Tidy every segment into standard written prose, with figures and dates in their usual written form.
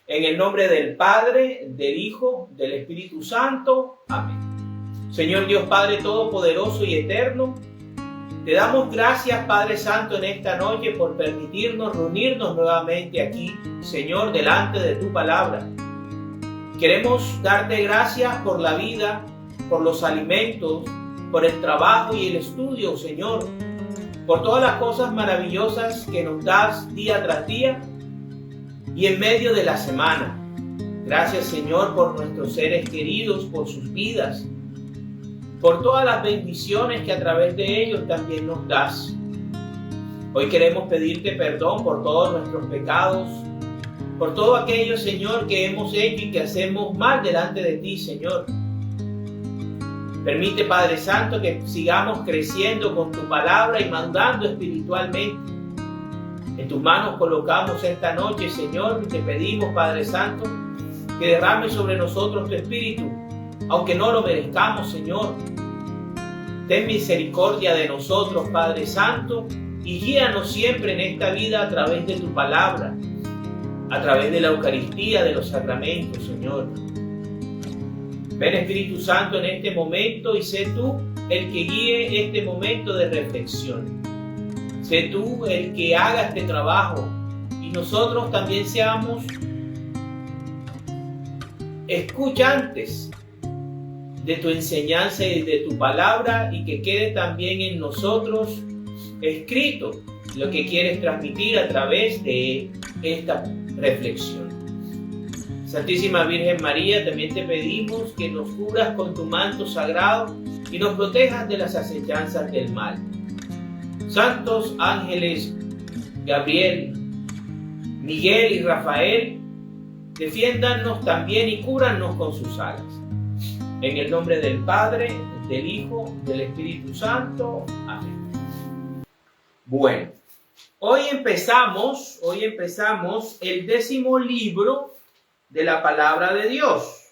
En el nombre del Padre, del Hijo, del Espíritu Santo. Amén. Señor Dios Padre Todopoderoso y Eterno, te damos gracias, Padre Santo, en esta noche por permitirnos reunirnos nuevamente aquí, Señor, delante de tu palabra. Queremos darte gracias por la vida, por los alimentos, por el trabajo y el estudio, Señor, por todas las cosas maravillosas que nos das día tras día y en medio de la semana. Gracias, Señor, por nuestros seres queridos, por sus vidas, por todas las bendiciones que a través de ellos también nos das. Hoy queremos pedirte perdón por todos nuestros pecados, por todo aquello, Señor, que hemos hecho y que hacemos mal delante de ti, Señor. Permite, Padre Santo, que sigamos creciendo con tu palabra y madurando espiritualmente. En tus manos colocamos esta noche, Señor, y te pedimos, Padre Santo, que derrames sobre nosotros tu Espíritu, aunque no lo merezcamos, Señor. Ten misericordia de nosotros, Padre Santo, y guíanos siempre en esta vida a través de tu palabra, a través de la Eucaristía, de los sacramentos, Señor. Ven, Espíritu Santo, en este momento y sé tú el que guíe este momento de reflexión. Sé tú el que haga este trabajo y nosotros también seamos escuchantes de tu enseñanza y de tu palabra, y que quede también en nosotros escrito lo que quieres transmitir a través de esta reflexión. Santísima Virgen María, también te pedimos que nos cubras con tu manto sagrado y nos protejas de las acechanzas del mal. Santos ángeles Gabriel, Miguel y Rafael, defiéndanos también y cúbranos con sus alas. En el nombre del Padre, del Hijo, del Espíritu Santo. Amén. Bueno, hoy empezamos el 10º libro de la palabra de Dios,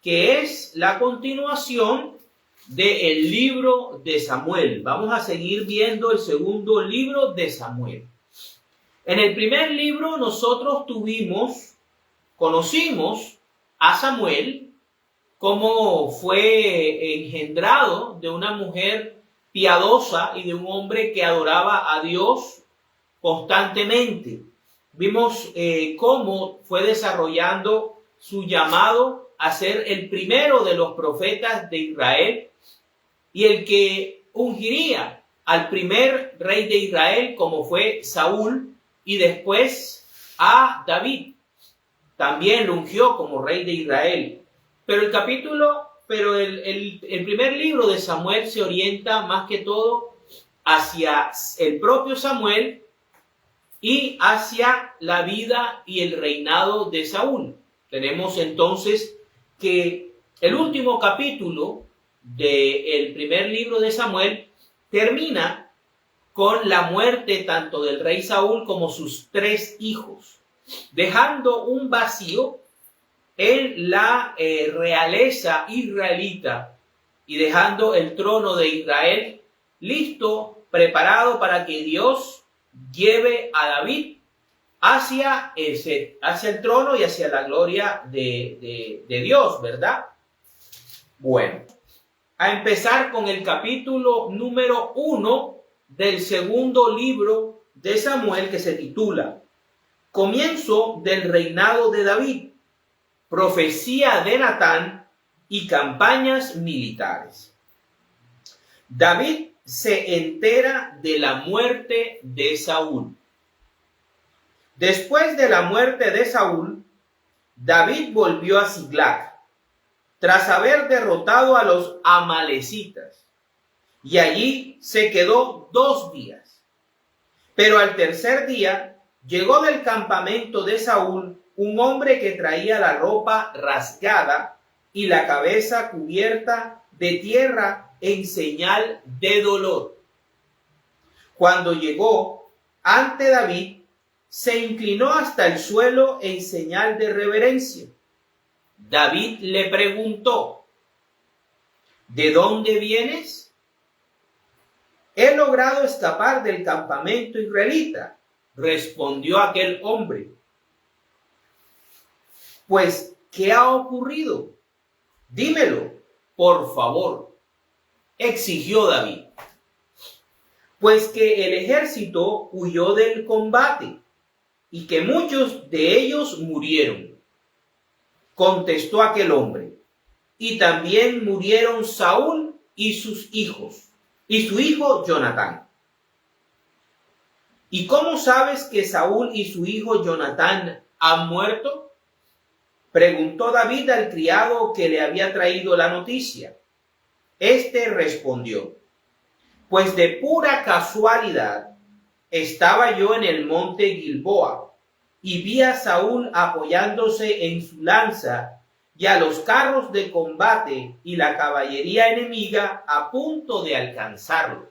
que es la continuación del libro de Samuel. Vamos a seguir viendo el segundo libro de Samuel. En el primer libro nosotros conocimos a Samuel, cómo fue engendrado de una mujer piadosa y de un hombre que adoraba a Dios constantemente. Vimos cómo fue desarrollando su llamado a ser el primero de los profetas de Israel y el que ungiría al primer rey de Israel, como fue Saúl, y después a David. También lo ungió como rey de Israel. Pero el primer libro de Samuel se orienta más que todo hacia el propio Samuel y hacia la vida y el reinado de Saúl. Tenemos entonces que el último capítulo del primer libro de Samuel termina con la muerte tanto del rey Saúl como sus 3 hijos, dejando un vacío en la realeza israelita y dejando el trono de Israel listo, preparado para que Dios lleve a David hacia el trono y hacia la gloria de Dios, ¿verdad? Bueno, a empezar con el capítulo número 1 del segundo libro de Samuel, que se titula Comienzo del reinado de David, profecía de Natán y campañas militares. David se entera de la muerte de Saúl. Después de la muerte de Saúl, David volvió a Siglag, tras haber derrotado a los amalecitas. y allí se quedó 2 días. Pero al tercer día llegó del campamento de Saúl un hombre que traía la ropa rasgada y la cabeza cubierta de tierra en señal de dolor. Cuando llegó ante David, se inclinó hasta el suelo en señal de reverencia. David le preguntó: ¿de dónde vienes? He logrado escapar del campamento israelita, respondió aquel hombre. Pues, ¿qué ha ocurrido? Dímelo, por favor, exigió David. Pues que el ejército huyó del combate y que muchos de ellos murieron, contestó aquel hombre. Y también murieron Saúl y sus hijos, y su hijo Jonatán. ¿Y cómo sabes que Saúl y su hijo Jonatán han muerto? Preguntó David al criado que le había traído la noticia. Este respondió: pues de pura casualidad estaba yo en el monte Gilboa y vi a Saúl apoyándose en su lanza y a los carros de combate y la caballería enemiga a punto de alcanzarlo.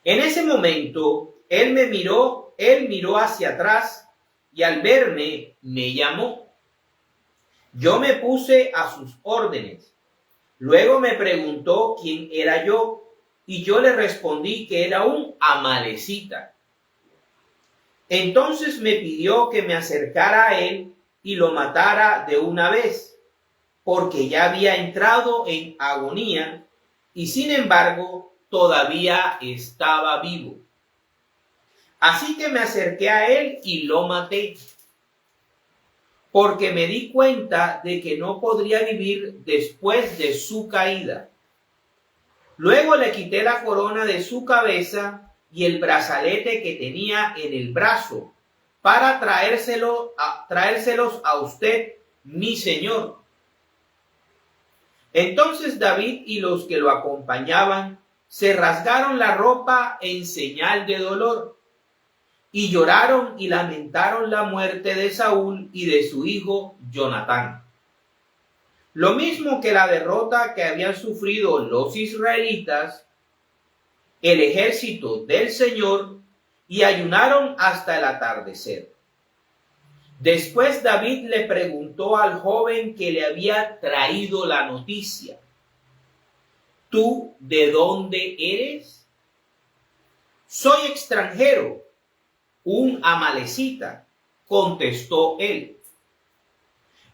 En ese momento él miró hacia atrás y al verme me llamó. Yo me puse a sus órdenes. Luego me preguntó quién era yo y yo le respondí que era un amalecita. Entonces me pidió que me acercara a él y lo matara de una vez, porque ya había entrado en agonía y sin embargo todavía estaba vivo. Así que me acerqué a él y lo maté, porque me di cuenta de que no podría vivir después de su caída. Luego le quité la corona de su cabeza y el brazalete que tenía en el brazo, para traérselos a usted, mi señor. Entonces David y los que lo acompañaban se rasgaron la ropa en señal de dolor, y lloraron y lamentaron la muerte de Saúl y de su hijo Jonatán. Lo mismo que la derrota que habían sufrido los israelitas, el ejército del Señor, y ayunaron hasta el atardecer. Después David le preguntó al joven que le había traído la noticia: ¿tú de dónde eres? Soy extranjero, un amalecita, contestó él.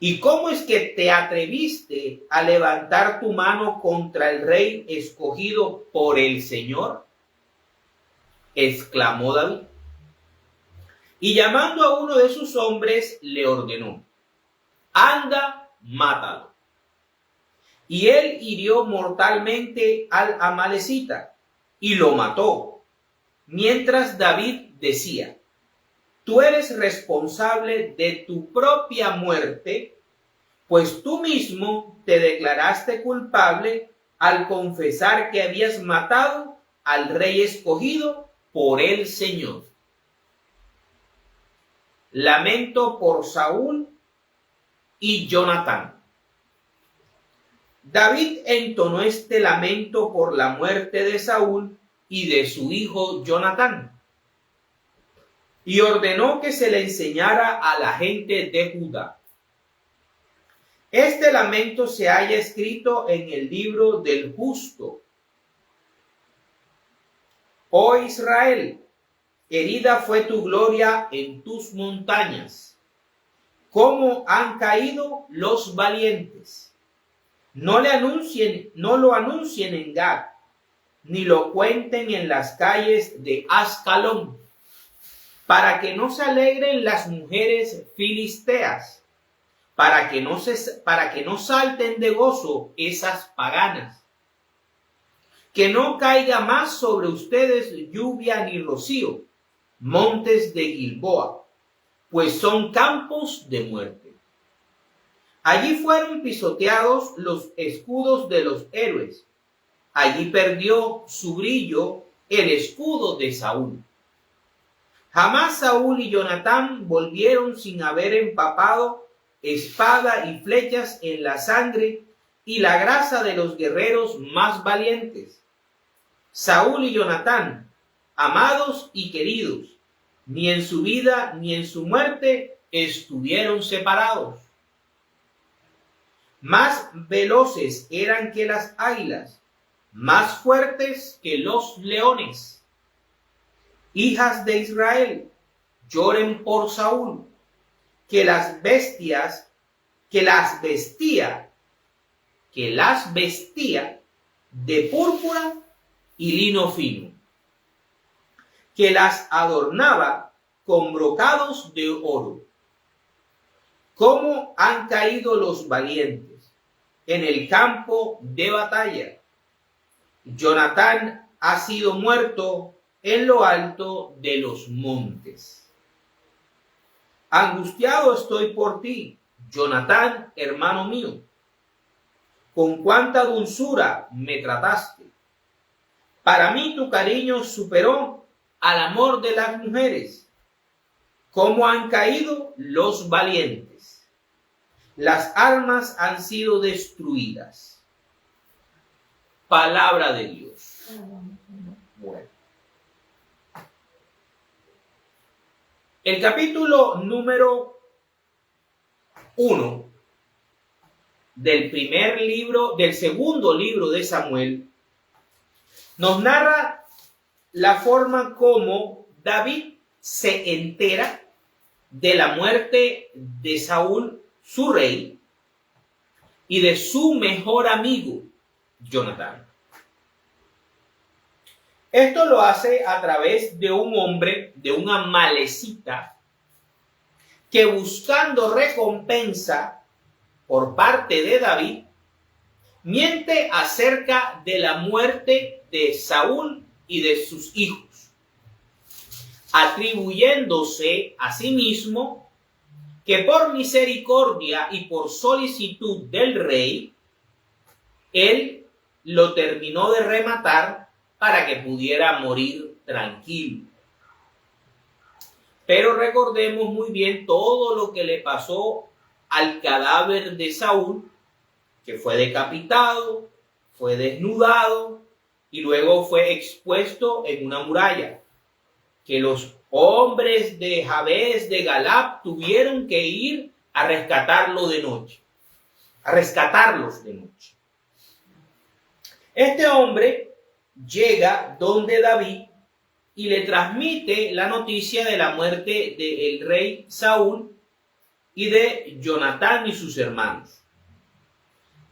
¿Y cómo es que te atreviste a levantar tu mano contra el rey escogido por el Señor? Exclamó David. Y llamando a uno de sus hombres, le ordenó: anda, mátalo. Y él hirió mortalmente al amalecita y lo mató, mientras David decía: tú eres responsable de tu propia muerte, pues tú mismo te declaraste culpable al confesar que habías matado al rey escogido por el Señor. Lamento por Saúl y Jonatán. David entonó este lamento por la muerte de Saúl y de su hijo Jonatán, y ordenó que se le enseñara a la gente de Judá. Este lamento se halla escrito en el libro del justo. Oh Israel, herida fue tu gloria en tus montañas. ¿Cómo han caído los valientes? No lo anuncien en Gad, ni lo cuenten en las calles de Ascalón, para que no se alegren las mujeres filisteas, para que no salten de gozo esas paganas. Que no caiga más sobre ustedes lluvia ni rocío, montes de Gilboa, pues son campos de muerte. Allí fueron pisoteados los escudos de los héroes, Allí perdió su brillo el escudo de Saúl. Jamás Saúl y Jonatán volvieron sin haber empapado espada y flechas en la sangre y la grasa de los guerreros más valientes. Saúl y Jonatán, amados y queridos, ni en su vida ni en su muerte estuvieron separados. Más veloces eran que las águilas, más fuertes que los leones. Hijas de Israel, lloren por Saúl, que las vestía de púrpura y lino fino, que las adornaba con brocados de oro. ¿Cómo han caído los valientes en el campo de batalla? Jonatán ha sido muerto en lo alto de los montes. Angustiado estoy por ti, Jonatán, hermano mío. Con cuánta dulzura me trataste. Para mí tu cariño superó al amor de las mujeres. Cómo han caído los valientes. Las armas han sido destruidas. Palabra de Dios. Bueno. El capítulo número 1 del segundo libro de Samuel nos narra la forma como David se entera de la muerte de Saúl, su rey, y de su mejor amigo, Jonatán. Esto lo hace a través de un hombre, de un amalecita, que buscando recompensa por parte de David, miente acerca de la muerte de Saúl y de sus hijos, atribuyéndose a sí mismo que por misericordia y por solicitud del rey, él lo terminó de rematar para que pudiera morir tranquilo. Pero recordemos muy bien todo lo que le pasó al cadáver de Saúl, que fue decapitado, fue desnudado y luego fue expuesto en una muralla, que los hombres de Jabes de Galad tuvieron que ir a rescatarlos de noche. Este hombre llega donde David y le transmite la noticia de la muerte del rey Saúl y de Jonatán y sus hermanos.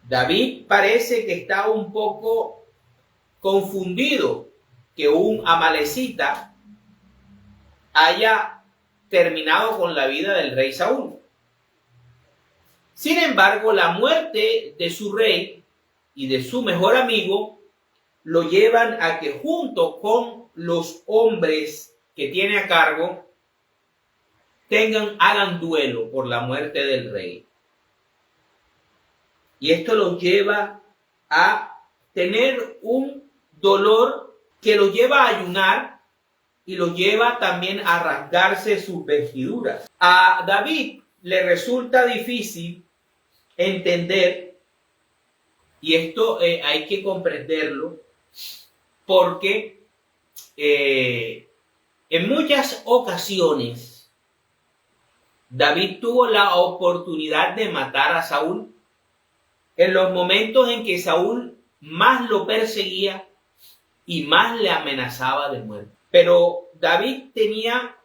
David parece que está un poco confundido que un amalecita haya terminado con la vida del rey Saúl. Sin embargo, la muerte de su rey y de su mejor amigo lo llevan a que junto con los hombres que tiene a cargo hagan duelo por la muerte del rey. Y esto los lleva a tener un dolor que los lleva a ayunar y los lleva también a rasgarse sus vestiduras. A David le resulta difícil entender, y esto hay que comprenderlo, porque en muchas ocasiones David tuvo la oportunidad de matar a Saúl en los momentos en que Saúl más lo perseguía y más le amenazaba de muerte. Pero David tenía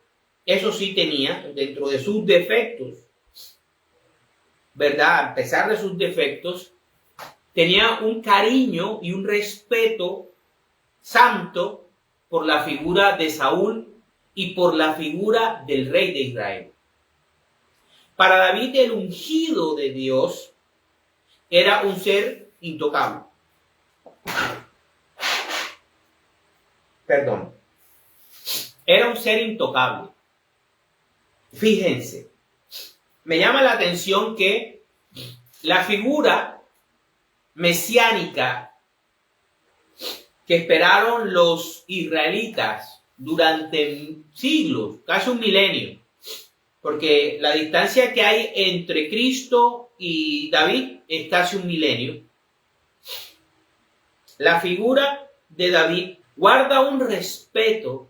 dentro de sus defectos, ¿verdad? A pesar de sus defectos, tenía un cariño y un respeto santo por la figura de Saúl y por la figura del rey de Israel. Para David, el ungido de Dios era un ser intocable. Era un ser intocable. Fíjense, me llama la atención que la figura mesiánica que esperaron los israelitas durante siglos, casi un milenio, porque la distancia que hay entre Cristo y David es casi un milenio. La figura de David guarda un respeto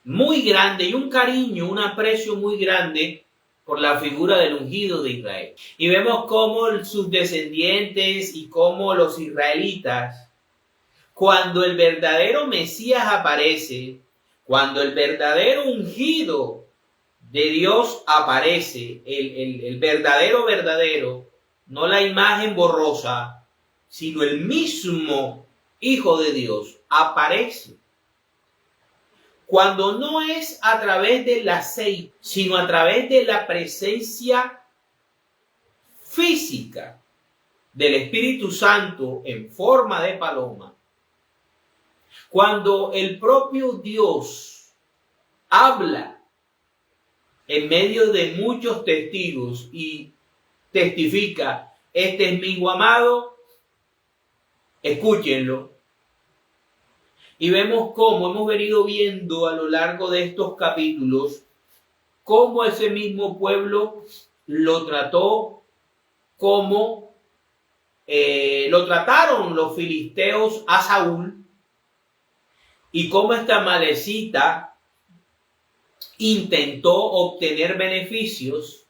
muy grande y un cariño, un aprecio muy grande por la figura del ungido de Israel. Y vemos cómo sus descendientes y cómo los israelitas, cuando el verdadero Mesías aparece, cuando el verdadero ungido de Dios aparece, el verdadero, no la imagen borrosa, sino el mismo Hijo de Dios aparece. Cuando no es a través del aceite, sino a través de la presencia física del Espíritu Santo en forma de paloma, cuando el propio Dios habla en medio de muchos testigos y testifica, este es mi hijo amado, escúchenlo. Y vemos cómo hemos venido viendo a lo largo de estos capítulos, cómo ese mismo pueblo lo trató, cómo lo trataron los filisteos a Saúl, y cómo esta Amalecita intentó obtener beneficios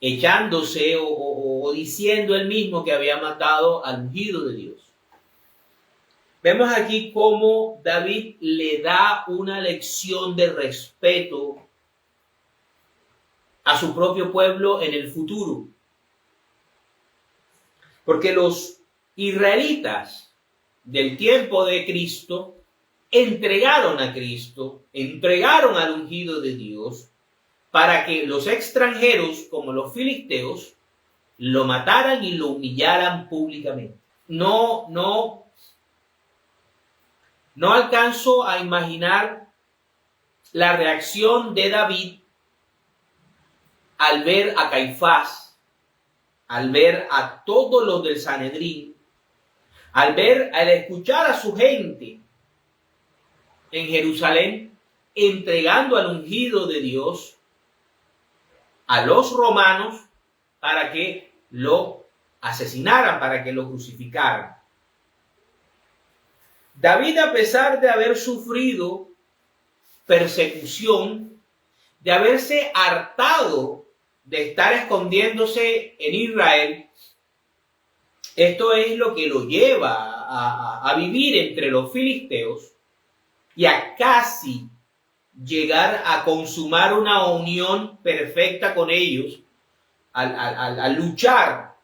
echándose o diciendo él mismo que había matado al ungido de Dios. Vemos aquí cómo David le da una lección de respeto a su propio pueblo en el futuro. Porque los israelitas del tiempo de Cristo entregaron a Cristo, entregaron al ungido de Dios, para que los extranjeros, como los filisteos, lo mataran y lo humillaran públicamente. No alcanzo a imaginar la reacción de David al ver a Caifás, al ver a todos los del Sanedrín, al escuchar a su gente en Jerusalén entregando al ungido de Dios a los romanos para que lo asesinaran, para que lo crucificaran. David, a pesar de haber sufrido persecución, de haberse hartado de estar escondiéndose en Israel, esto es lo que lo lleva a vivir entre los filisteos y a casi llegar a consumar una unión perfecta con ellos, al luchar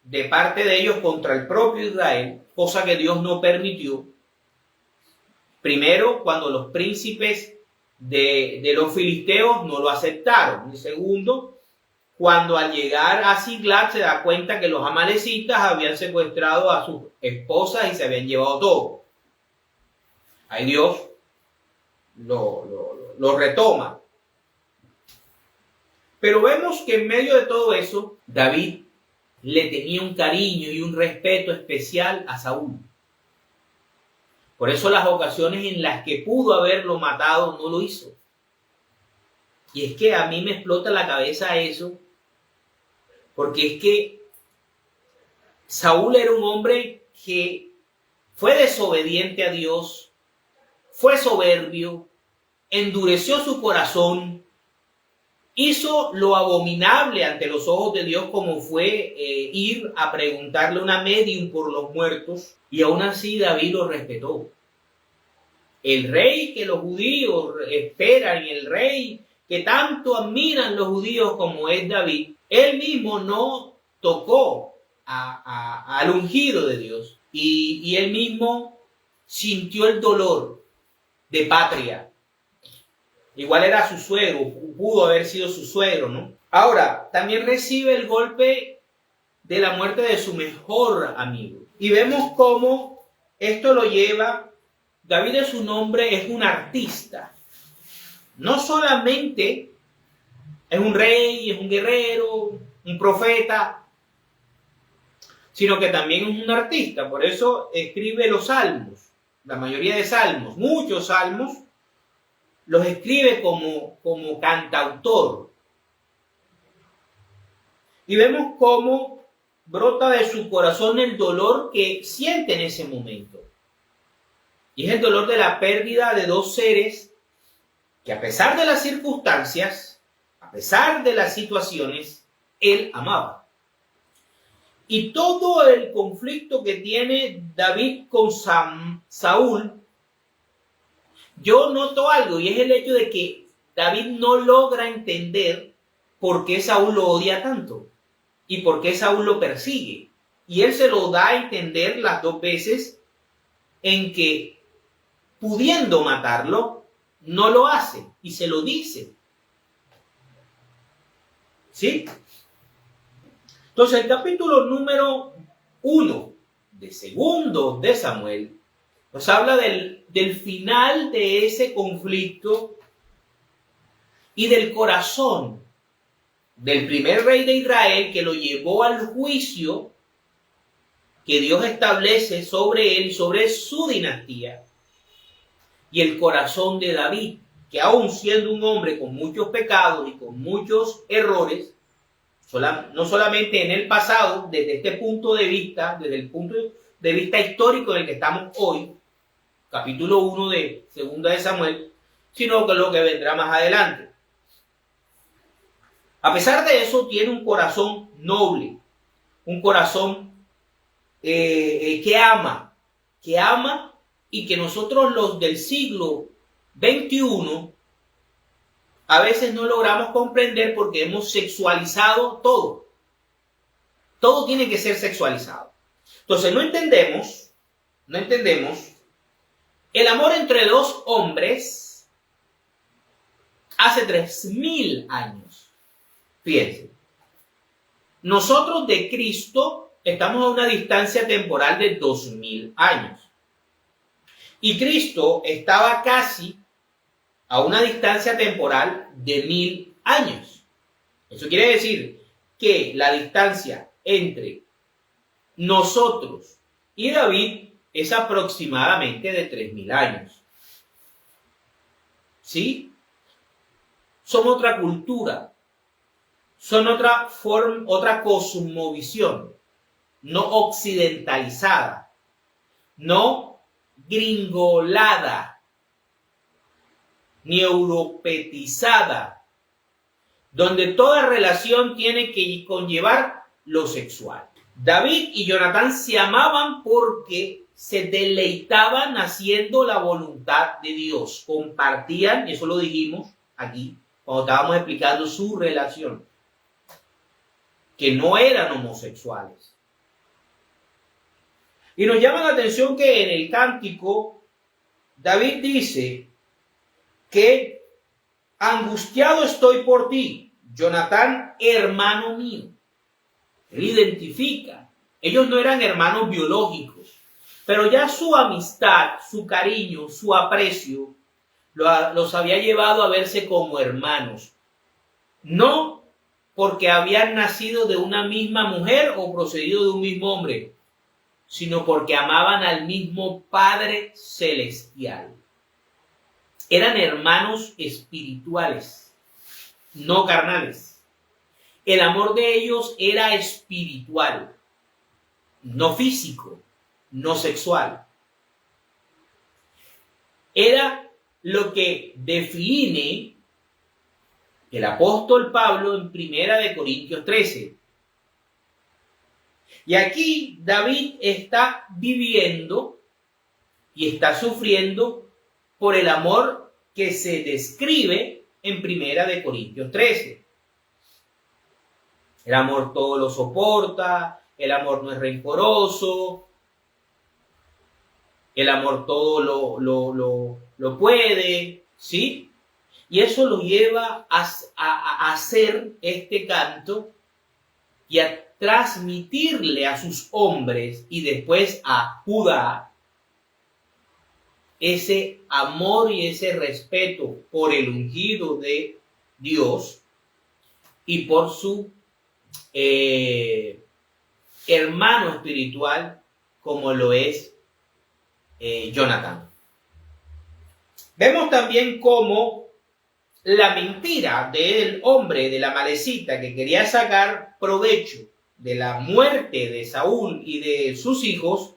de parte de ellos contra el propio Israel, cosa que Dios no permitió. Primero, cuando los príncipes de los filisteos no lo aceptaron. Y segundo, cuando al llegar a Siglag se da cuenta que los amalecitas habían secuestrado a sus esposas y se habían llevado todo. Ahí Dios lo retoma. Pero vemos que en medio de todo eso, David le tenía un cariño y un respeto especial a Saúl. Por eso las ocasiones en las que pudo haberlo matado no lo hizo. Y es que a mí me explota la cabeza eso, porque es que Saúl era un hombre que fue desobediente a Dios, fue soberbio, endureció su corazón, hizo lo abominable ante los ojos de Dios, como fue ir a preguntarle a una medium por los muertos, y aún así David lo respetó. El rey que los judíos esperan y el rey que tanto admiran los judíos como es David, él mismo no tocó al ungido de Dios, y él mismo sintió el dolor de patria. Igual era su suegro, pudo haber sido su suegro, ¿no? Ahora, también recibe el golpe de la muerte de su mejor amigo. Y vemos cómo esto lo lleva, David es un hombre, es un artista. No solamente es un rey, es un guerrero, un profeta, sino que también es un artista. Por eso escribe los salmos, la mayoría de salmos, muchos salmos, los escribe como cantautor. Y vemos cómo brota de su corazón el dolor que siente en ese momento. Y es el dolor de la pérdida de dos seres que, a pesar de las circunstancias, a pesar de las situaciones, él amaba. Y todo el conflicto que tiene David con Saúl, yo noto algo, y es el hecho de que David no logra entender por qué Saúl lo odia tanto y por qué Saúl lo persigue. Y él se lo da a entender las dos veces en que, pudiendo matarlo, no lo hace y se lo dice. ¿Sí? Entonces, el capítulo número 1 de segundo de Samuel nos habla del final de ese conflicto y del corazón del primer rey de Israel que lo llevó al juicio que Dios establece sobre él y sobre su dinastía, y el corazón de David, que aún siendo un hombre con muchos pecados y con muchos errores, no solamente en el pasado, desde este punto de vista, desde el punto de vista histórico en el que estamos hoy, capítulo 1 de segunda de Samuel, sino que lo que vendrá más adelante. A pesar de eso, tiene un corazón noble, un corazón que ama y que nosotros los del siglo XXI a veces no logramos comprender porque hemos sexualizado todo. Todo tiene que ser sexualizado. Entonces no entendemos el amor entre dos hombres hace 3000 años. Fíjense, nosotros de Cristo estamos a una distancia temporal de 2000 años. Y Cristo estaba casi a una distancia temporal de 1000 años. Eso quiere decir que la distancia entre nosotros y David es aproximadamente de 3000 años. ¿Sí? Son otra cultura, son otra cosmovisión, no occidentalizada, no gringolada, ni europetizada, donde toda relación tiene que conllevar lo sexual. David y Jonatán se amaban porque se deleitaban haciendo la voluntad de Dios. Compartían, y eso lo dijimos aquí, cuando estábamos explicando su relación, que no eran homosexuales. Y nos llama la atención que en el cántico David dice que angustiado estoy por ti, Jonatán, hermano mío. Él identifica. Ellos no eran hermanos biológicos, pero ya su amistad, su cariño, su aprecio los había llevado a verse como hermanos. No porque habían nacido de una misma mujer o procedido de un mismo hombre, sino porque amaban al mismo Padre Celestial. Eran hermanos espirituales, no carnales. El amor de ellos era espiritual, no físico, no sexual. Era lo que define el apóstol Pablo en 1 Corintios 13. Y aquí David está viviendo y está sufriendo por el amor que se describe en 1 Corintios 13. El amor todo lo soporta, el amor no es rencoroso, el amor todo lo puede, ¿sí? Y eso lo lleva a hacer este canto y a transmitirle a sus hombres y después a Judá ese amor y ese respeto por el ungido de Dios y por su hermano espiritual como lo es Jonatán. Vemos también cómo la mentira del hombre, de la malecita que quería sacar provecho de la muerte de Saúl y de sus hijos,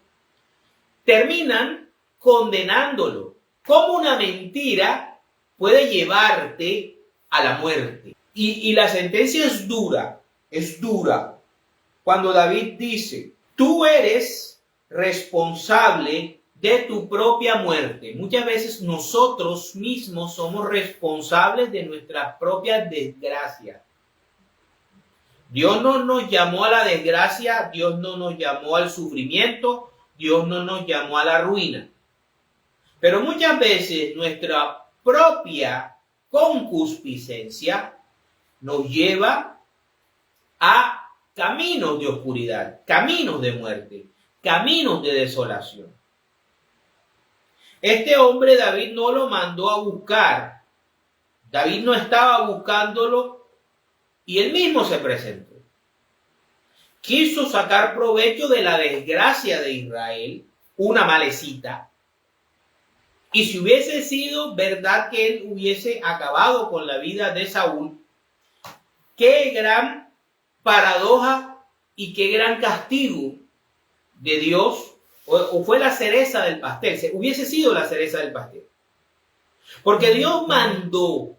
terminan condenándolo. ¿Cómo una mentira puede llevarte a la muerte? Y la sentencia es dura, es dura. Cuando David dice, tú eres responsable de tu propia muerte. Muchas veces nosotros mismos somos responsables de nuestra propia desgracia. Dios no nos llamó a la desgracia, Dios no nos llamó al sufrimiento, Dios no nos llamó a la ruina. Pero muchas veces nuestra propia concupiscencia nos lleva a caminos de oscuridad, caminos de muerte, caminos de desolación. Este hombre David no lo mandó a buscar. David no estaba buscándolo y él mismo se presentó. Quiso sacar provecho de la desgracia de Israel, una malecita. Y si hubiese sido verdad que él hubiese acabado con la vida de Saúl, qué gran paradoja y qué gran castigo de Dios, o fue la cereza del pastel, hubiese sido la cereza del pastel. Porque Dios mandó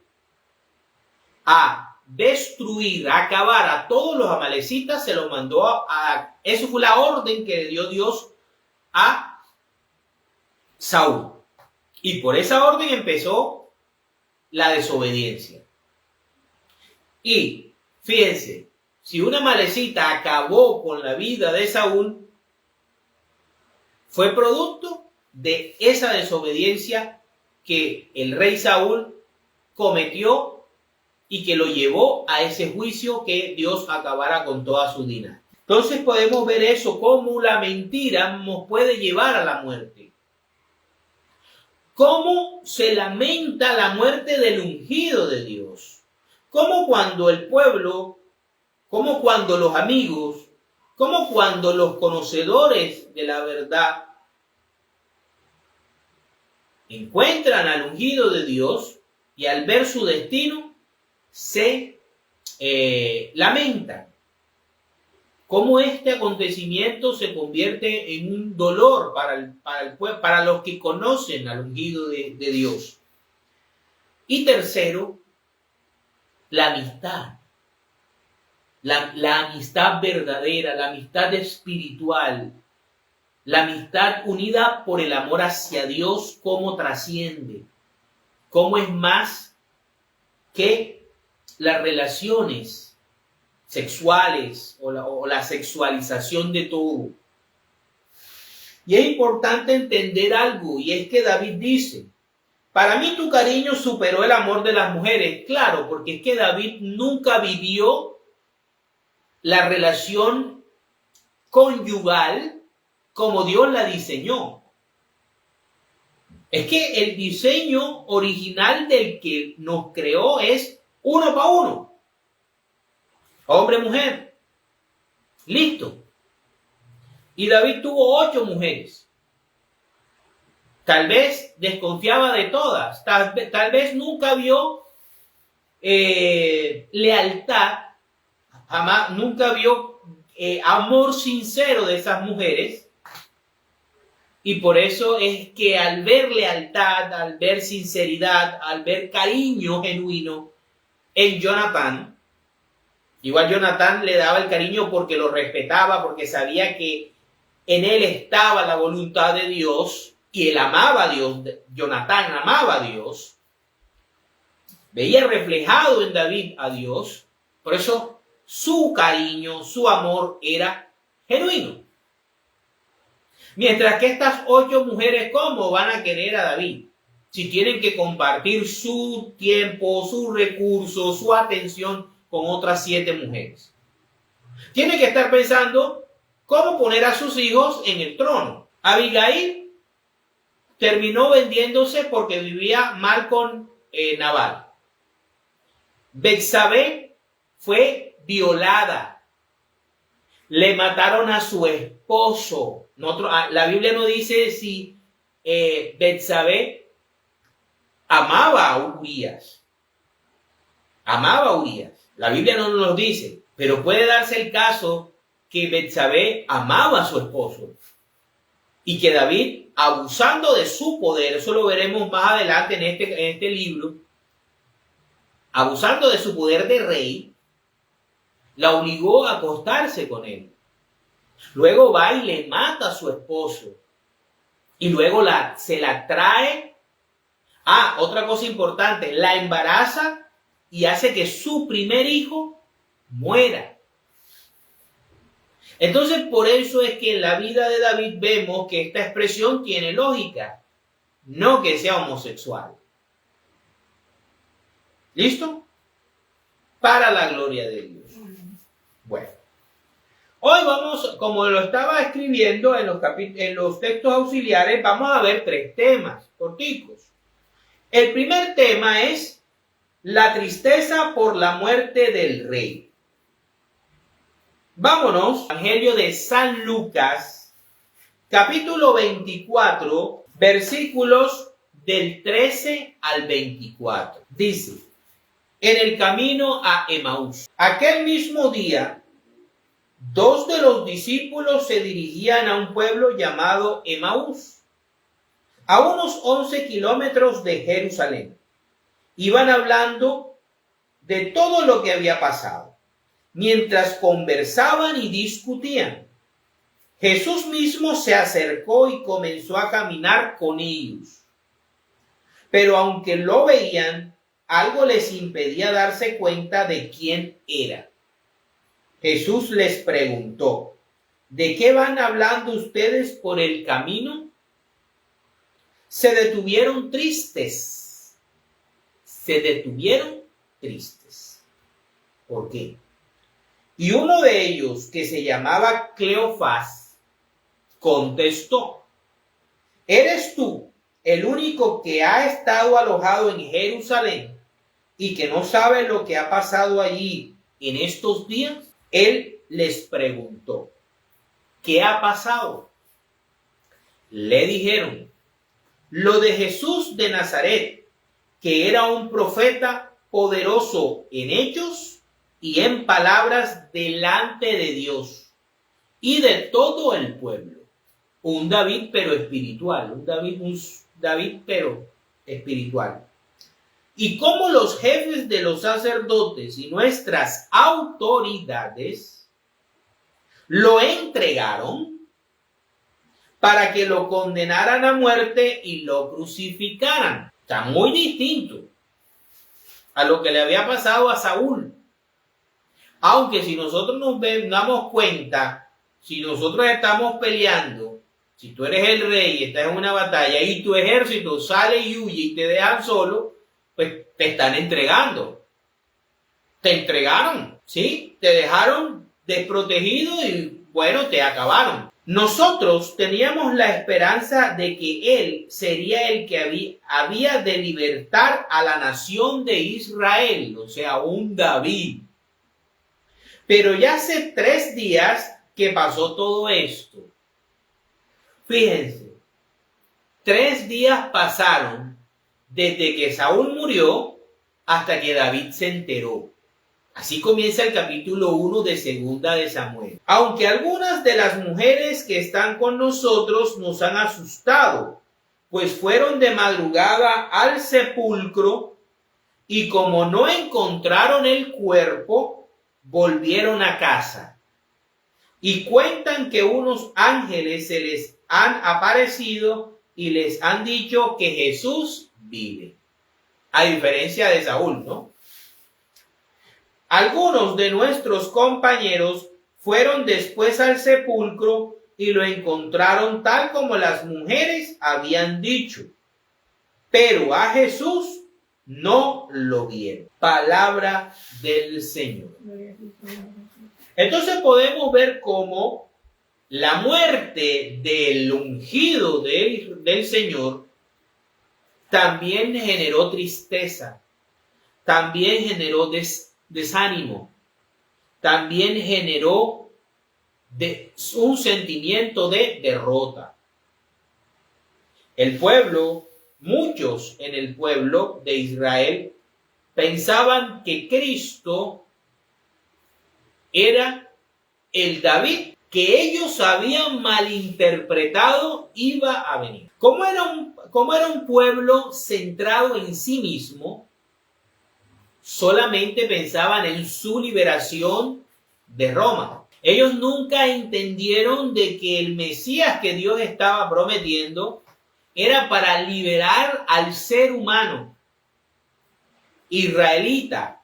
a destruir, a acabar a todos los amalecitas, se los mandó eso fue la orden que le dio Dios a Saúl. Y por esa orden empezó la desobediencia. Y fíjense, si una malecita acabó con la vida de Saúl, fue producto de esa desobediencia que el rey Saúl cometió y que lo llevó a ese juicio que Dios acabara con toda su dinastía. Entonces podemos ver eso, cómo la mentira nos puede llevar a la muerte. Cómo se lamenta la muerte del ungido de Dios. Cómo cuando el pueblo, cómo cuando los amigos, cómo cuando los conocedores de la verdad encuentran al ungido de Dios y al ver su destino se lamentan. Cómo este acontecimiento se convierte en un dolor para los que conocen al ungido de Dios. Y tercero, la amistad. La amistad verdadera, la amistad espiritual, la amistad unida por el amor hacia Dios, cómo trasciende, cómo es más que las relaciones sexuales o la sexualización de todo. Y es importante entender algo, y es que David dice, para mí tu cariño superó el amor de las mujeres. Claro, porque es que David nunca vivió la relación conyugal como Dios la diseñó. Es que el diseño original del que nos creó es uno para uno. Hombre, mujer. Listo. Y David tuvo 8 mujeres. Tal vez desconfiaba de todas. Tal vez nunca vio lealtad. Jamás, nunca vio amor sincero de esas mujeres. Y por eso es que al ver lealtad, al ver sinceridad, al ver cariño genuino en Jonatán, igual Jonatán le daba el cariño porque lo respetaba, porque sabía que en él estaba la voluntad de Dios y él amaba a Dios. Jonatán amaba a Dios. Veía reflejado en David a Dios. Por eso su cariño, su amor era genuino. Mientras que estas 8 mujeres, ¿cómo van a querer a David? Si tienen que compartir su tiempo, sus recursos, su atención con otras 7 mujeres. Tienen que estar pensando cómo poner a sus hijos en el trono. Abigail terminó vendiéndose porque vivía mal con Nabal. Betsabé fue violada. Le mataron a su esposo. La Biblia no dice si Betsabé amaba a Urías. Amaba a Urías. La Biblia no nos lo dice, pero puede darse el caso que Betsabé amaba a su esposo y que David, abusando de su poder, eso lo veremos más adelante en este libro, abusando de su poder de rey, la obligó a acostarse con él. Luego va y le mata a su esposo y luego se la trae. Otra cosa importante, la embaraza y hace que su primer hijo muera. Entonces, por eso es que en la vida de David vemos que esta expresión tiene lógica, no que sea homosexual. ¿Listo? Para la gloria de Dios. Bueno, hoy vamos, como lo estaba escribiendo en los textos auxiliares, vamos a ver 3 temas corticos. El primer tema es la tristeza por la muerte del rey. Vámonos al Evangelio de San Lucas, capítulo 24, versículos del 13 al 24. Dice, en el camino a Emaús. Aquel mismo día, 2 de los discípulos se dirigían a un pueblo llamado Emaús, a unos 11 kilómetros de Jerusalén. Iban hablando de todo lo que había pasado, mientras conversaban y discutían. Jesús mismo se acercó y comenzó a caminar con ellos. Pero aunque lo veían, algo les impedía darse cuenta de quién era. Jesús les preguntó, ¿de qué van hablando ustedes por el camino? Se detuvieron tristes. ¿Por qué? Y uno de ellos, que se llamaba Cleofás, contestó, ¿eres tú el único que ha estado alojado en Jerusalén y que no sabe lo que ha pasado allí en estos días? Él les preguntó, ¿qué ha pasado? Le dijeron, lo de Jesús de Nazaret, que era un profeta poderoso en hechos y en palabras delante de Dios y de todo el pueblo. Un David pero espiritual, un David pero espiritual. Y como los jefes de los sacerdotes y nuestras autoridades lo entregaron para que lo condenaran a muerte y lo crucificaran. Está muy distinto a lo que le había pasado a Saúl. Aunque si nosotros nos damos cuenta, si nosotros estamos peleando, si tú eres el rey y estás en una batalla y tu ejército sale y huye y te dejan solo, pues te están entregando. Te entregaron, ¿sí? Te dejaron desprotegido y bueno, te acabaron. Nosotros teníamos la esperanza de que él sería el que había de libertar a la nación de Israel, o sea, un David. Pero ya hace 3 días que pasó todo esto. Fíjense, 3 días pasaron desde que Saúl murió hasta que David se enteró. Así comienza el capítulo 1 de Segunda de Samuel. Aunque algunas de las mujeres que están con nosotros nos han asustado, pues fueron de madrugada al sepulcro y como no encontraron el cuerpo, volvieron a casa. Y cuentan que unos ángeles se les han aparecido y les han dicho que Jesús vive. A diferencia de Saúl, ¿no? Algunos de nuestros compañeros fueron después al sepulcro y lo encontraron tal como las mujeres habían dicho. Pero a Jesús no lo vieron. Palabra del Señor. Entonces podemos ver cómo la muerte del ungido del Señor también generó tristeza, también generó desánimo, también generó de un sentimiento de derrota. El pueblo, muchos en el pueblo de Israel, pensaban que Cristo era el David que ellos habían malinterpretado iba a venir. Como era un pueblo centrado en sí mismo, solamente pensaban en su liberación de Roma. Ellos nunca entendieron de que el Mesías que Dios estaba prometiendo era para liberar al ser humano, israelita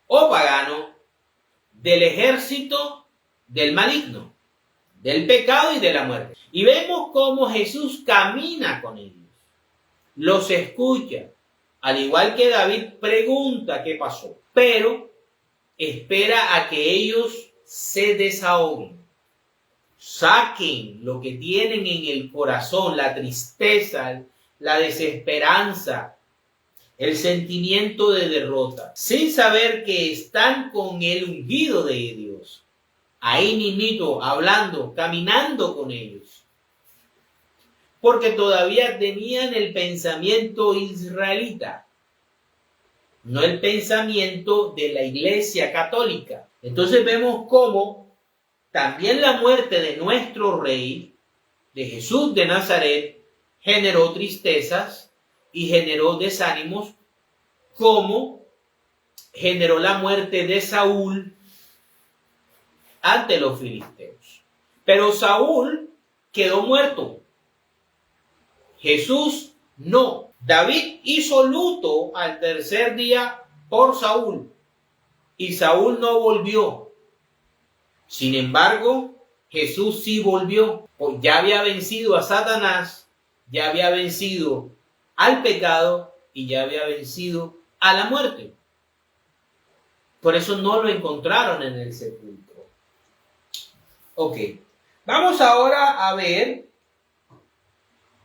o pagano, del ejército del maligno, del pecado y de la muerte. Y vemos cómo Jesús camina con ellos, los escucha, al igual que David pregunta qué pasó, pero espera a que ellos se desahoguen, saquen lo que tienen en el corazón, la tristeza, la desesperanza, el sentimiento de derrota, sin saber que están con el ungido de Dios, ahí mismito, hablando, caminando con ellos, porque todavía tenían el pensamiento israelita, no el pensamiento de la Iglesia católica. Entonces vemos cómo también la muerte de nuestro Rey, de Jesús de Nazaret, generó tristezas y generó desánimos, como generó la muerte de Saúl ante los filisteos. Pero Saúl quedó muerto. Jesús no. David hizo luto al tercer día por Saúl y Saúl no volvió. Sin embargo, Jesús sí volvió, pues ya había vencido a Satanás, ya había vencido al pecado y ya había vencido a la muerte. Por eso no lo encontraron en el sepulcro. Ok, vamos ahora a ver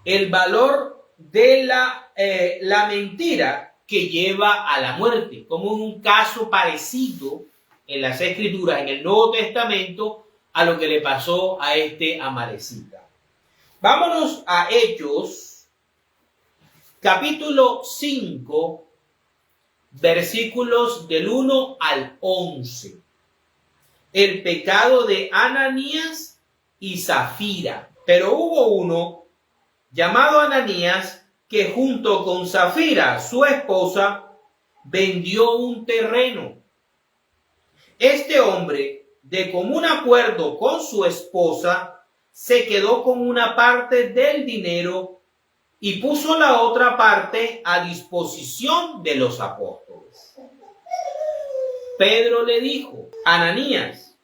el valor de la mentira que lleva a la muerte, como un caso parecido en las Escrituras, en el Nuevo Testamento, a lo que le pasó a este amalecita. Vámonos a Hechos, capítulo 5, versículos del 1 al 11. El pecado de Ananías y Zafira. Pero hubo uno llamado Ananías que junto con Zafira, su esposa, vendió un terreno. Este hombre, de común acuerdo con su esposa, se quedó con una parte del dinero y puso la otra parte a disposición de los apóstoles. Pedro le dijo: Ananías,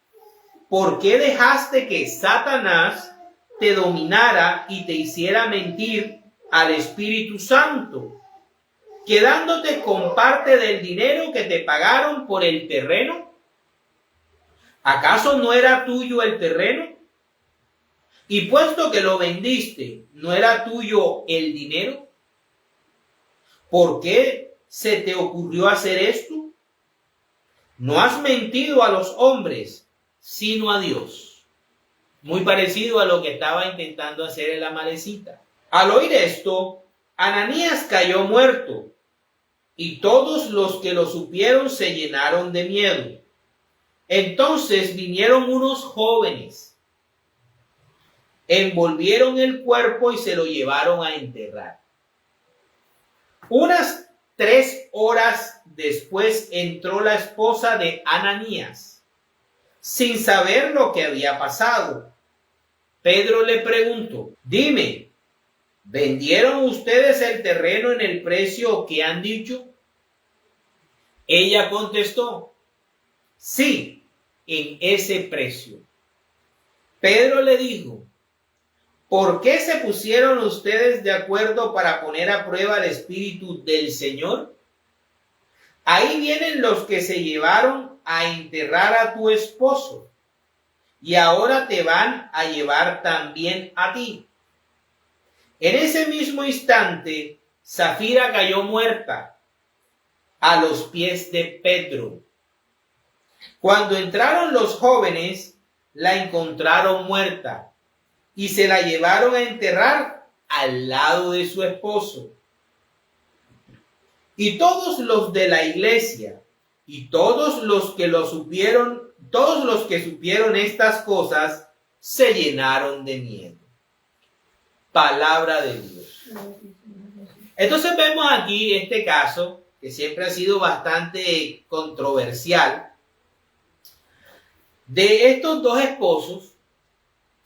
¿por qué dejaste que Satanás te dominara y te hiciera mentir al Espíritu Santo, quedándote con parte del dinero que te pagaron por el terreno? ¿Acaso no era tuyo el terreno? Y puesto que lo vendiste, ¿no era tuyo el dinero? ¿Por qué se te ocurrió hacer esto? No has mentido a los hombres, sino a Dios. Muy parecido a lo que estaba intentando hacer el amalecita. Al oír esto, Ananías cayó muerto, y todos los que lo supieron se llenaron de miedo. Entonces vinieron unos jóvenes, envolvieron el cuerpo y se lo llevaron a enterrar. Unas 3 horas después entró la esposa de Ananías, sin saber lo que había pasado. Pedro le preguntó: dime, ¿vendieron ustedes el terreno en el precio que han dicho? Ella contestó: sí, en ese precio. Pedro le dijo: ¿por qué se pusieron ustedes de acuerdo para poner a prueba el Espíritu del Señor? Ahí vienen los que se llevaron a enterrar a tu esposo, y ahora te van a llevar también a ti. En ese mismo instante, Zafira cayó muerta a los pies de Pedro. Cuando entraron los jóvenes, la encontraron muerta y se la llevaron a enterrar al lado de su esposo. Y todos los de la iglesia y todos los que supieron estas cosas se llenaron de miedo. Palabra de Dios. Entonces vemos aquí este caso, que siempre ha sido bastante controversial, de estos dos esposos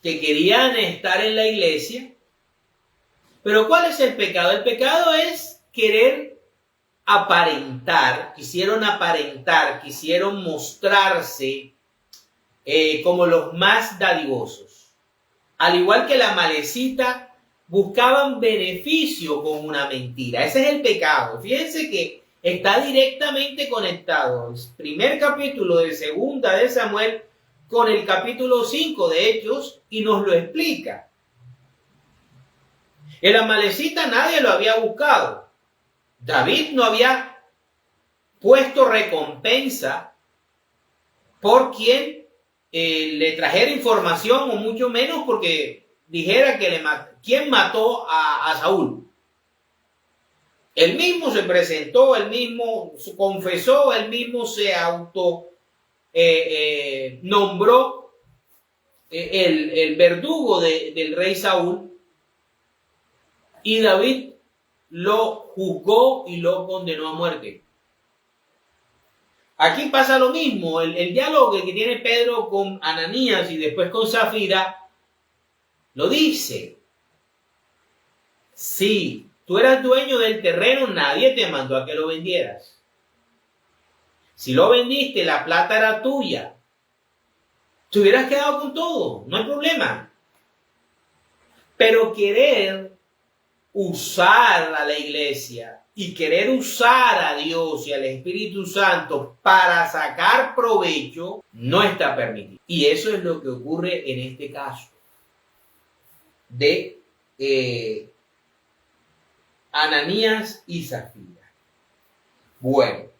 que querían estar en la iglesia. Pero ¿cuál es el pecado? El pecado es querer aparentar, quisieron mostrarse como los más dadivosos. Al igual que la Malecita, buscaban beneficio con una mentira. Ese es el pecado. Fíjense que está directamente conectado el primer capítulo de Segunda de Samuel con el capítulo 5 de Hechos y nos lo explica. El Amalecita nadie lo había buscado. David no había puesto recompensa por quien le trajera información, o mucho menos porque dijera que quién mató a Saúl. Él mismo se presentó, él mismo confesó, él mismo se nombró el verdugo del rey Saúl, y David lo juzgó y lo condenó a muerte. Aquí pasa lo mismo, el diálogo que tiene Pedro con Ananías y después con Zafira lo dice. Si tú eras dueño del terreno, nadie te mandó a que lo vendieras. Si lo vendiste, la plata era tuya. Te hubieras quedado con todo, no hay problema. Pero querer usar a la iglesia y querer usar a Dios y al Espíritu Santo para sacar provecho no está permitido. Y eso es lo que ocurre en este caso de Ananías y Zafira. Bueno,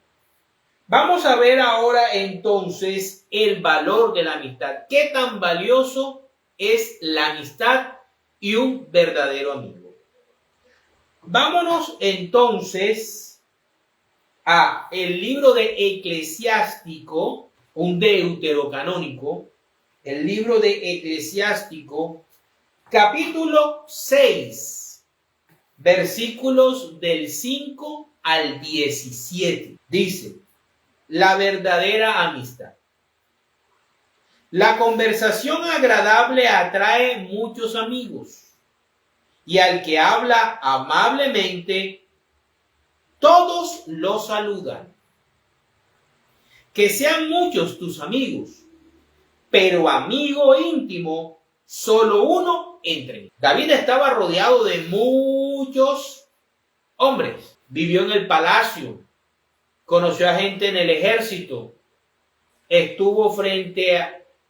vamos a ver ahora entonces el valor de la amistad. ¿Qué tan valioso es la amistad y un verdadero amigo? Vámonos entonces a el libro de Eclesiástico, un deuterocanónico, el libro de Eclesiástico, capítulo 6, versículos del 5 al 17. Dice, la verdadera amistad. La conversación agradable atrae muchos amigos, y al que habla amablemente, todos lo saludan. Que sean muchos tus amigos, pero amigo íntimo, solo uno entre ellos. David estaba rodeado de muchos hombres. Vivió en el palacio, conoció a gente en el ejército, estuvo frente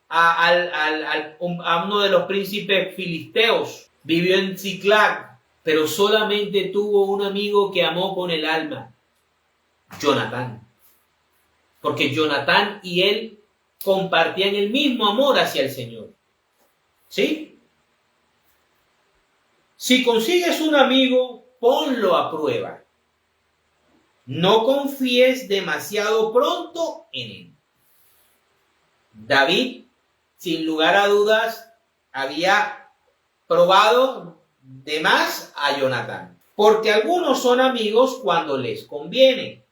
a uno de los príncipes filisteos, vivió en Ziklag, pero solamente tuvo un amigo que amó con el alma, Jonatán. Porque Jonatán y él compartían el mismo amor hacia el Señor. ¿Sí? Si consigues un amigo, ponlo a prueba. No confíes demasiado pronto en él. David, sin lugar a dudas, había probado de más a Jonatán. Porque algunos son amigos cuando les conviene,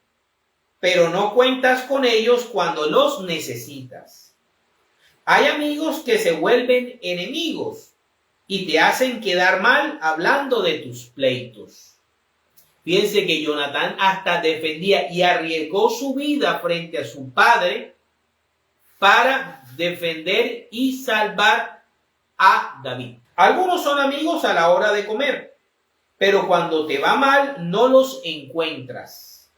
pero no cuentas con ellos cuando los necesitas. Hay amigos que se vuelven enemigos y te hacen quedar mal hablando de tus pleitos. Fíjense que Jonatán hasta defendía y arriesgó su vida frente a su padre para defender y salvar a David. Algunos son amigos a la hora de comer, pero cuando te va mal no los encuentras.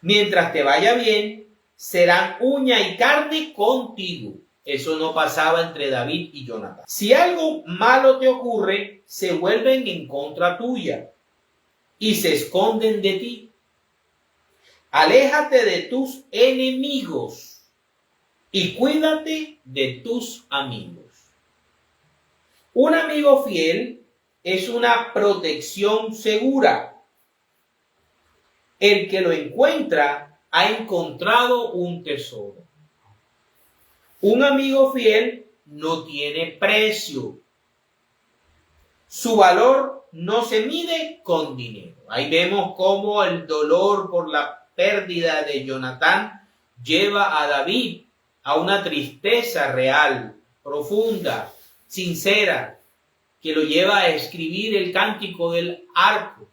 Mientras te vaya bien, serán uña y carne contigo. Eso no pasaba entre David y Jonatán. Si algo malo te ocurre, se vuelven en contra tuya y se esconden de ti. Aléjate de tus enemigos. y cuídate de tus amigos. Un amigo fiel es una protección segura. El que lo encuentra ha encontrado un tesoro. Un amigo fiel no tiene precio. Su valor no se mide con dinero. Ahí vemos cómo el dolor por la pérdida de Jonatán lleva a David a una tristeza real, profunda, sincera, que lo lleva a escribir el cántico del arco.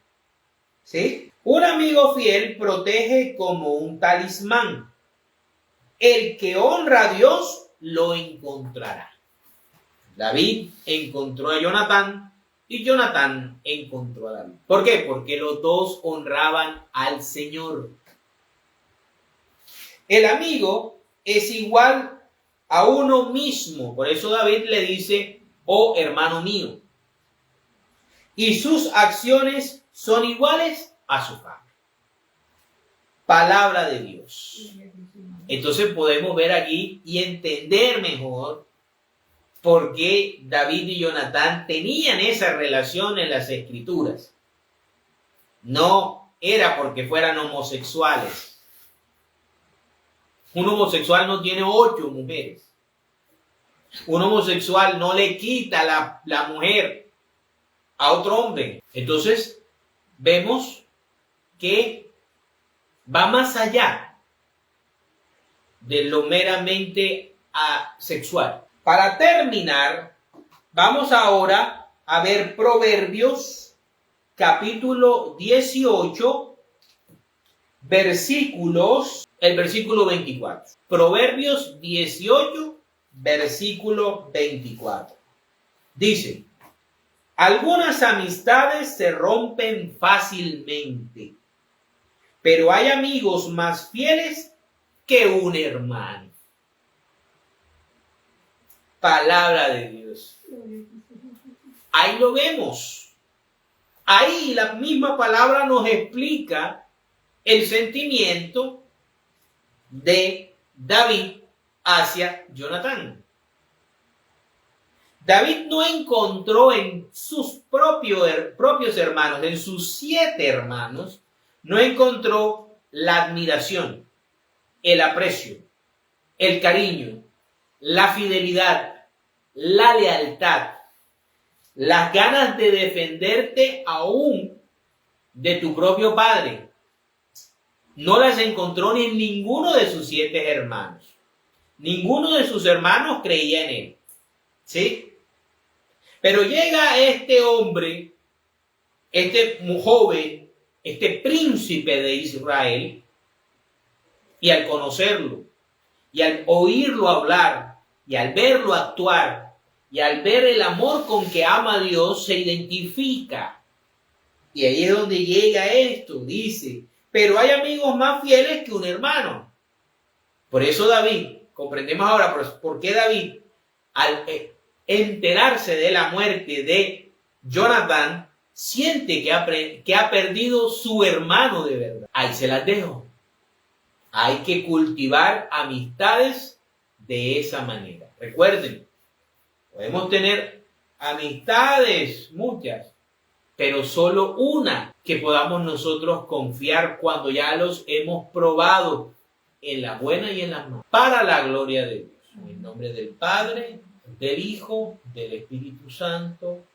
¿Sí? Un amigo fiel protege como un talismán. El que honra a Dios lo encontrará. David encontró a Jonatán y Jonatán encontró a David. ¿Por qué? Porque los dos honraban al Señor. El amigo es igual a uno mismo. Por eso David le dice, oh hermano mío. Y sus acciones son iguales a su padre. Palabra de Dios. Entonces podemos ver aquí y entender mejor por qué David y Jonatán tenían esa relación en las Escrituras. No era porque fueran homosexuales. Un homosexual no tiene 8 mujeres. Un homosexual no le quita la mujer a otro hombre. Entonces, vemos que va más allá de lo meramente sexual. Para terminar, vamos ahora a ver Proverbios, capítulo 18, el versículo 24. Proverbios 18, versículo 24. Dice, algunas amistades se rompen fácilmente, pero hay amigos más fieles que un hermano. Palabra de Dios. Ahí lo vemos. Ahí la misma palabra nos explica el sentimiento de David hacia Jonatán. David no encontró en sus propios hermanos, en sus 7 hermanos, no encontró la admiración, el aprecio, el cariño, la fidelidad, la lealtad, las ganas de defenderte aún de tu propio padre. No las encontró ni en ninguno de sus 7 hermanos. Ninguno de sus hermanos creía en él. ¿Sí? Pero llega este hombre, este joven, este príncipe de Israel, y al conocerlo, y al oírlo hablar, y al verlo actuar, y al ver el amor con que ama a Dios, se identifica. Y ahí es donde llega esto, dice, pero hay amigos más fieles que un hermano. Por eso David, comprendemos ahora por qué David, al enterarse de la muerte de Jonatán, siente que ha perdido su hermano de verdad. Ahí se las dejo. Hay que cultivar amistades de esa manera. Recuerden, podemos tener amistades muchas, pero solo una que podamos nosotros confiar cuando ya los hemos probado en la buena y en la mala, para la gloria de Dios. En el nombre del Padre, del Hijo, del Espíritu Santo.